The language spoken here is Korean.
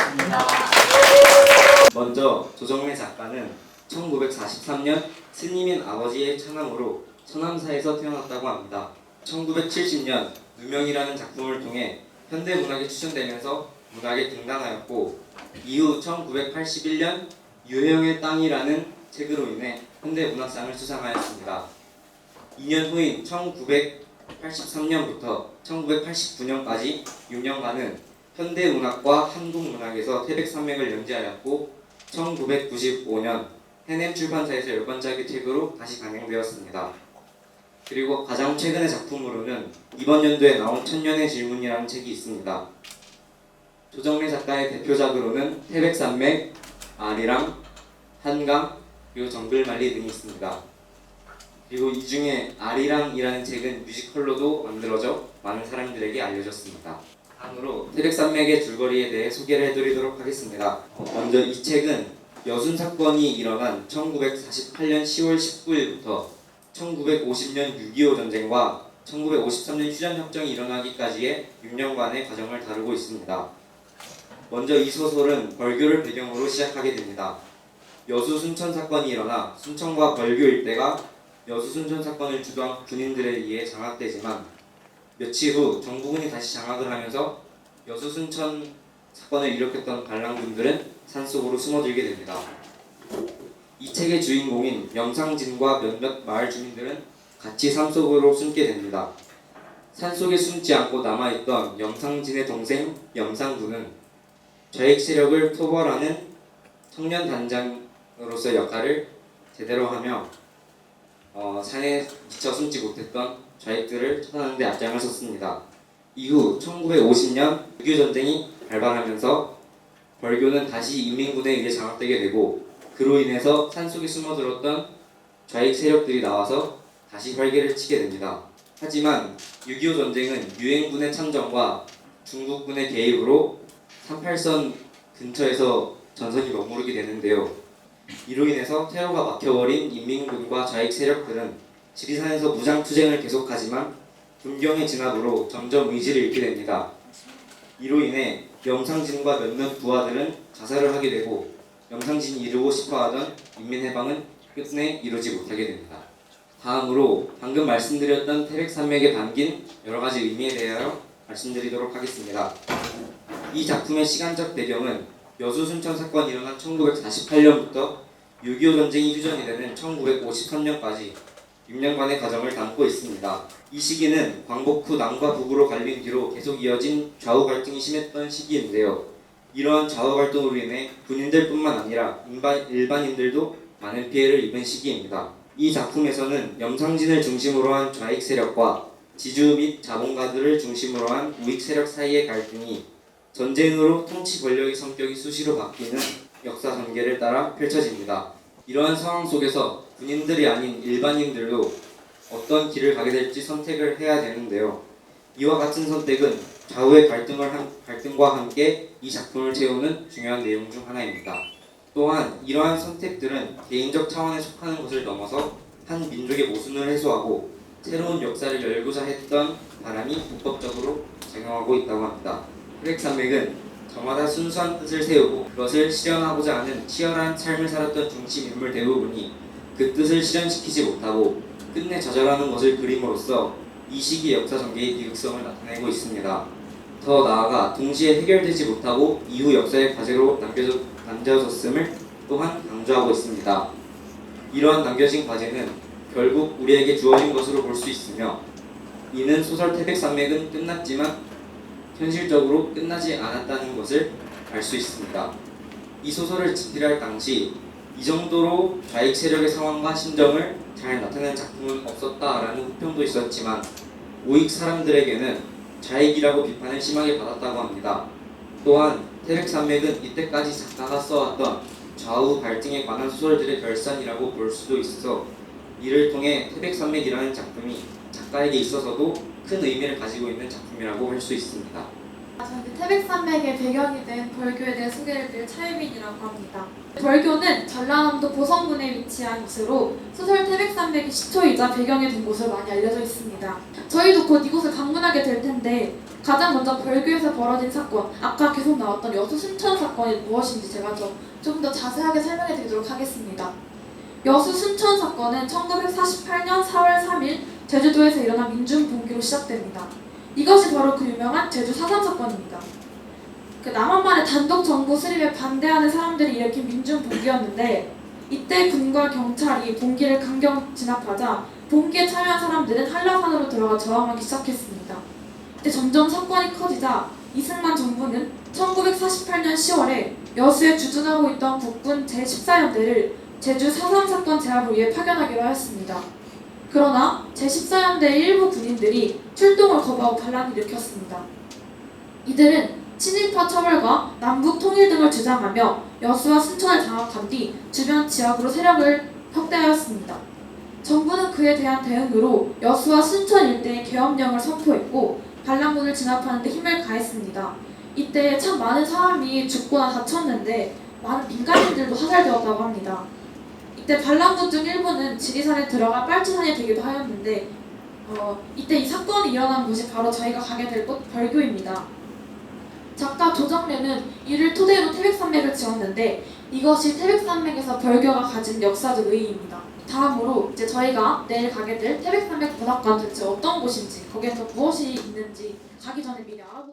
반갑습니다. 먼저 조정래 작가는 1943년 스님인 아버지의 처남으로 서남사에서 태어났다고 합니다. 1970년 누명이라는 작품을 통해 현대문학에 추천되면서 문학에 등단하였고, 이후 1981년 유해영의 땅이라는 책으로 인해 현대문학상을 수상하였습니다. 2년 후인 1983년부터 1989년까지 6년간은 현대문학과 한국문학에서 태백산맥을 연재하였고, 1995년 해냄 출판사에서 10번짜리 책으로 다시 방영되었습니다. 그리고 가장 최근의 작품으로는 이번 연도에 나온 천년의 질문이라는 책이 있습니다. 조정래 작가의 대표작으로는 태백산맥, 아리랑, 한강, 그리고 정글만리 등이 있습니다. 그리고 이 중에 아리랑이라는 책은 뮤지컬로도 만들어져 많은 사람들에게 알려졌습니다. 다음으로 태백산맥의 줄거리에 대해 소개를 해드리도록 하겠습니다. 먼저 이 책은 여순 사건이 일어난 1948년 10월 19일부터 1950년 6.25 전쟁과 1953년 휴전협정이 일어나기까지의 6년간의 과정을 다루고 있습니다. 먼저 이 소설은 벌교를 배경으로 시작하게 됩니다. 여수 순천 사건이 일어나 순천과 벌교 일대가 여수 순천 사건을 주도한 군인들에 의해 장악되지만, 며칠 후 정부군이 다시 장악을 하면서 여수 순천 사건을 일으켰던 반란군들은 산속으로 숨어들게 됩니다. 이 책의 주인공인 영상진과 몇몇 마을 주민들은 같이 산속으로 숨게 됩니다. 산속에 숨지 않고 남아있던 영상진의 동생 영상군은 좌익 세력을 토벌하는 청년 단장으로서 역할을 제대로 하며 산에 미쳐 숨지 못했던 좌익들을 처단하는 데 앞장을 섰습니다. 이후 1950년 6.25 전쟁이 발발하면서 벌교는 다시 인민군에 의해 장악되게 되고, 그로 인해서 산속에 숨어들었던 좌익 세력들이 나와서 다시 활개를 치게 됩니다. 하지만 6.25 전쟁은 유엔군의 참전과 중국군의 개입으로 38선 근처에서 전선이 머무르게 되는데요. 이로 인해서 퇴로가 막혀버린 인민군과 좌익 세력들은 지리산에서 무장투쟁을 계속하지만 군경의 진압으로 점점 의지를 잃게 됩니다. 이로 인해 영상진과 몇몇 부하들은 자살을 하게 되고, 영상진이 이루고 싶어하던 인민해방은 끝내 이루지 못하게 됩니다. 다음으로 방금 말씀드렸던 태백산맥에 담긴 여러가지 의미에 대하여 말씀드리도록 하겠습니다. 이 작품의 시간적 배경은 여수 순천 사건이 일어난 1948년부터 6.25 전쟁이 휴전이 되는 1953년까지 6년간의 과정을 담고 있습니다. 이 시기는 광복 후 남과 북으로 갈린 뒤로 계속 이어진 좌우 갈등이 심했던 시기인데요. 이러한 좌우 갈등으로 인해 군인들뿐만 아니라 일반인들도 많은 피해를 입은 시기입니다. 이 작품에서는 영상진을 중심으로 한 좌익 세력과 지주 및 자본가들을 중심으로 한 우익 세력 사이의 갈등이 전쟁으로 통치 권력의 성격이 수시로 바뀌는 역사 전개를 따라 펼쳐집니다. 이러한 상황 속에서 군인들이 아닌 일반인들도 어떤 길을 가게 될지 선택을 해야 되는데요. 이와 같은 선택은 좌우의 갈등과 함께 이 작품을 채우는 중요한 내용 중 하나입니다. 또한 이러한 선택들은 개인적 차원에 속하는 것을 넘어서 한 민족의 모순을 해소하고 새로운 역사를 열고자 했던 바람이 불법적으로 작용하고 있다고 합니다. 태백산맥은 저마다 순수한 뜻을 세우고 그것을 실현하고자 하는 치열한 삶을 살았던 중심 인물 대부분이 그 뜻을 실현시키지 못하고 끝내 좌절하는 것을 그림으로써 이 시기 역사 전개의 비극성을 나타내고 있습니다. 더 나아가 동시에 해결되지 못하고 이후 역사의 과제로 남겨졌음을 또한 강조하고 있습니다. 이러한 남겨진 과제는 결국 우리에게 주어진 것으로 볼 수 있으며, 이는 소설 태백산맥은 끝났지만 현실적으로 끝나지 않았다는 것을 알 수 있습니다. 이 소설을 집필할 당시 이 정도로 좌익 세력의 상황과 심정을 잘 나타내는 작품은 없었다라는 후평도 있었지만, 우익 사람들에게는 좌익이라고 비판을 심하게 받았다고 합니다. 또한 태백산맥은 이때까지 작가가 써왔던 좌우 갈등에 관한 소설들의 결산이라고 볼 수도 있어, 이를 통해 태백산맥이라는 작품이 작가에게 있어서도 큰 의미를 가지고 있는 작품이라고 할 수 있습니다. 저는 태백산맥의 배경이 된 벌교에 대해 소개를 드릴 차유민이라고 합니다. 벌교는 전라남도 보성군에 위치한 곳으로 소설 태백산맥의 시초이자 배경이 된 곳으로 많이 알려져 있습니다. 저희도 곧 이곳을 방문하게 될 텐데 가장 먼저 벌교에서 벌어진 사건, 아까 계속 나왔던 여수 순천 사건이 무엇인지 제가 좀 더 자세하게 설명해 드리도록 하겠습니다. 여수 순천 사건은 1948년 4월 3일 제주도에서 일어난 민중분기로 시작됩니다. 이것이 바로 그 유명한 제주 4.3 사건입니다. 그 남한만의 단독 정부 수립에 반대하는 사람들이 일으킨 민중분기였는데 이때 군과 경찰이 봉기를 강경 진압하자 봉기에 참여한 사람들은 한라산으로 들어가 저항하기 시작했습니다. 이때 점점 사건이 커지자 이승만 정부는 1948년 10월에 여수에 주둔하고 있던 국군 제14연대를 제주 4.3 사건 제압을 위해 파견하기로 하였습니다. 그러나 제14연대의 일부 군인들이 출동을 거부하고 반란을 일으켰습니다. 이들은 친일파 처벌과 남북 통일 등을 주장하며 여수와 순천을 장악한 뒤 주변 지역으로 세력을 확대하였습니다. 정부는 그에 대한 대응으로 여수와 순천 일대의 계엄령을 선포했고 반란군을 진압하는 데 힘을 가했습니다. 이때 참 많은 사람이 죽거나 다쳤는데 많은 민간인들도 화살되었다고 합니다. 이때 반란군 중 일부는 지리산에 들어가 빨치산이 되기도 하였는데 이때 이 사건이 일어난 곳이 바로 저희가 가게 될 곳 벌교입니다. 작가 조정래는 이를 토대로 태백산맥을 지었는데 이것이 태백산맥에서 벌교가 가진 역사적 의의입니다. 다음으로 이제 저희가 내일 가게 될 태백산맥 문학관 대체 어떤 곳인지 거기에 또 무엇이 있는지 가기 전에 미리 알아보도록